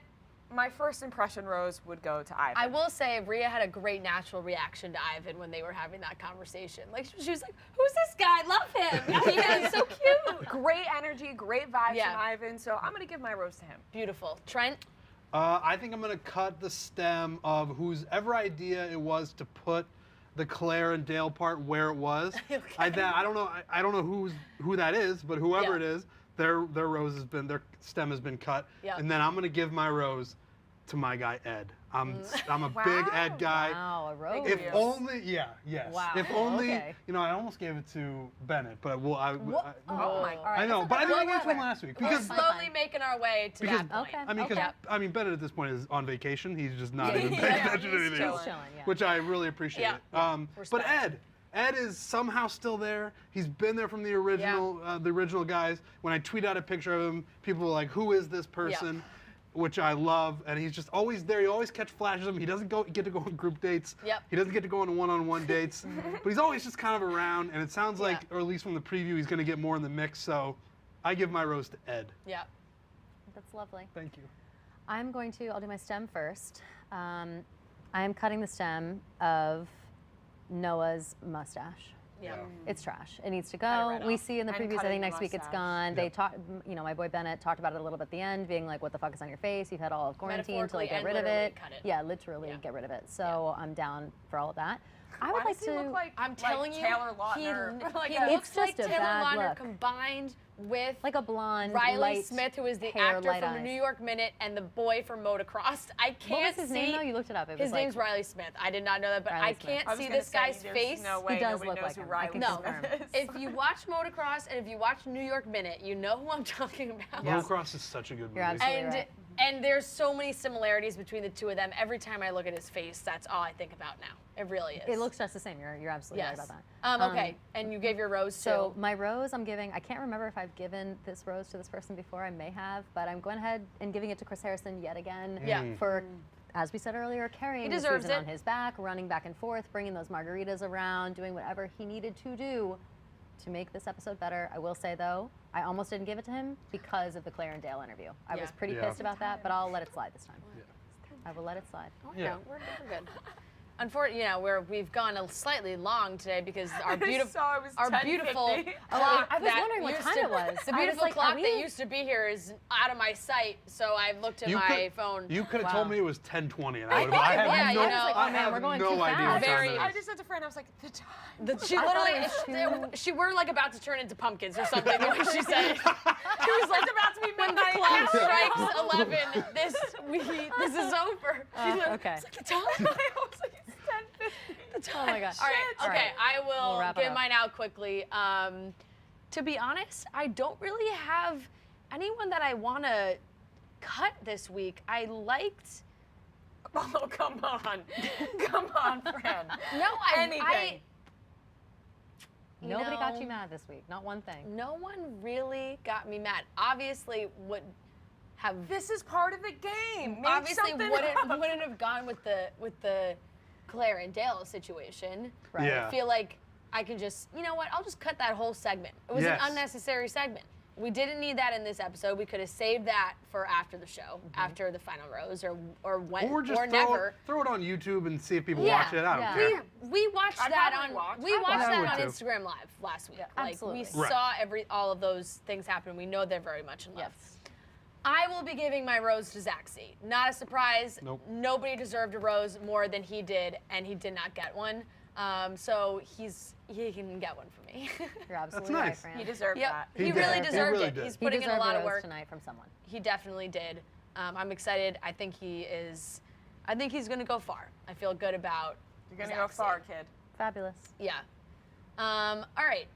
my first impression rose would go to Ivan. I will say, Rhea had a great natural reaction to Ivan when they were having that conversation. Like, she was like, who's this guy? Love him. He is so cute. Great energy, great vibes Yeah. from Ivan, so I'm going to give my rose to him. Beautiful. Trent? I think I'm going to cut the stem of whose ever idea it was to put the Claire and Dale part where it was. Okay. I don't know. I don't know who that is, but whoever Yeah. it is, their rose has been, their stem has been cut. Yeah. And then I'm going to give my rose to my guy Ed. I'm a big Wow. If guy. Wow, a rose. If Yes. only, yes. Wow. If only, Okay. I almost gave it to Bennett, but Oh my All I right, know, that's but I okay. didn't We'll give it to him go last week We're because fine. slowly making our way to Because- that point. Okay. Bennett at this point is on vacation. He's just not Yeah, even yeah, paying yeah, attention to he's anything else, He's chilling, yeah. which I really appreciate. Yeah. But Respect. Ed is somehow still there. He's been there from the original guys. When I tweet out a picture of him, people are like, "Who is this person?" Which I love, and he's just always there. You always catch flashes of him. He doesn't get to go on group dates. Yep. He doesn't get to go on one-on-one dates, but he's always just kind of around. And it sounds like, or at least from the preview, he's going to get more in the mix. So, I give my rose to Ed. Yeah. That's lovely. Thank you. I'll do my stem first. I am cutting the stem of Noah's mustache. Yeah. It's trash. It needs to Cut it go. right We off. see in the And previews, I cutting think the next week it's mustache. gone. They Yep. talked, my boy Bennett talked about it a little bit at the end, being like, what the fuck is on your face? You've had all of quarantine to like Metaphorically get and rid of literally it. cut it. Yeah, literally Yeah. get rid of it. So I'm down for all of that. I would Why like does he to. look like, I'm telling you, Taylor he Lautner? Like he a- looks It's like just a Taylor bad Lautner look. combined with like a blonde, Riley light Smith, who is the hair, actor light from the eyes. New York Minute and the boy from Motocross. I can't What was his see. name though? You looked it up. It was His like, name's Riley Smith. I did not know that, but Riley I Smith. can't I was see gonna this say, guy's there's face. No way does nobody look knows like who him. I Riley can No. confirm. Smith is. If you watch Motocross and if you watch New York Minute, you know who I'm talking about. Yeah. Motocross is such a good movie. You're absolutely And right. and there's so many similarities between the two of them. Every time I look at his face, that's all I think about now. It really is. It looks just the same. You're absolutely yes. right about that. Okay, and you gave your rose So to. my rose, I'm giving. I can't remember if I've given this rose to this person before. I may have, but I'm going ahead and giving it to Chris Harrison yet again. Yeah. For, as we said earlier, carrying the deserves season it. on his back, running back and forth, bringing those margaritas around, doing whatever he needed to do to make this episode better. I will say though, I almost didn't give it to him because of the Claire and Dale interview. I was Yeah. pretty Yeah. pissed about that, but I'll let it slide this time. Yeah. I will let it slide. Yeah. We're good. Unfortunately, we've gone a slightly long today because our I beautiful, saw it was our 10:50. beautiful Oh, clock I was that wondering what used time to- it was. The I was beautiful like, are clock we- that used to be here is out of my sight, so I looked at my phone. You could have Wow. told me it was 10:20, and I I would have. I know, have yeah, no, you know. I Oh, man, have we're going no too idea what fast. time Very- it I is. just said to Fran, I was like, the time. She I thought literally, it was she were like about to turn into pumpkins or something the way she said it. She was like about to be when the midnight. clock strikes 11, this is over. She's like, okay. It's like the time. I was like, it's 10:50. Oh my gosh. All right, All okay, right. I We'll will wrap it give up. mine out quickly. To be honest, I don't really have anyone that I want to cut this week. I liked. Oh, come on. Come on, Fran. No, Anything. Nobody got you know, mad this week. Not one thing. No one really got me mad. Obviously, would have. This is part of the game. Make Obviously, something wouldn't up. have gone with the Claire and Dale situation. Right. Yeah. I feel like I can just, you know what? I'll just cut that whole segment. It was Yes. an unnecessary segment. We didn't need that in this episode. We could have saved that for after the show, after the final rose, or when, Or just never. throw it on YouTube and see if people Yeah. watch it. I don't Yeah. care. We watched I'd that probably on watch. we I'd watched watch. I that would on too. Instagram Live last week. Yeah, Like absolutely. we Right. saw all of those things happen. We know they're very much in love. Yes. I will be giving my rose to Zack. Not a surprise. Nope. Nobody deserved a rose more than he did, and he did not get one. So he can get one for me. You're absolutely nice. right, Fran. He deserved Yep. that. He He really did. He deserved really it. did. He's He putting in a deserved lot a of rose work. tonight from someone. He definitely did. I'm excited. I think he's going to go far. I feel good about. You're going to go Zack. far, kid. Fabulous. Yeah. All right.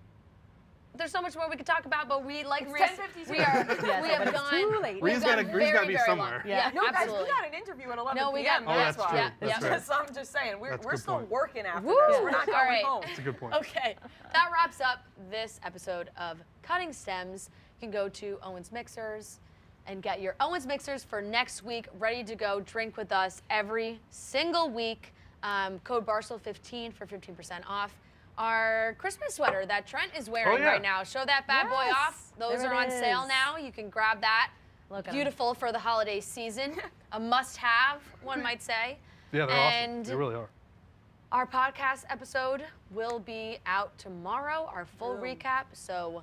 There's so much more we could talk about, but we like It's Reese, 10:56. we Yes, have but it's gone. too late. we've Ree's gone gotta very, be very somewhere. long. Yeah. No, guys, absolutely. we got an interview at 11 No, we p.m. got- Oh, that's that's why. true. That's Yeah. true. So I'm just saying, we're That's a good still point. working after Woo! this. We're not All going right. home. That's a good point. Okay, that wraps up this episode of Cutting Stems. You can go to Owen's Mixers and get your Owen's Mixers for next week, ready to go. Drink with us every single week. Code Barcel15 for 15% off. Our Christmas sweater that Trent is wearing yeah. right now. Show that bad boy Yes, off. Those there are it on sale is. now. You can grab that. Look at 'em. Beautiful for the holiday season. a must-have, one might say. Yeah, they're and awesome. They really are. Our podcast episode will be out tomorrow, our full recap. So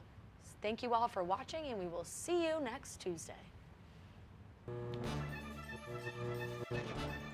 thank you all for watching, and we will see you next Tuesday. Thank you.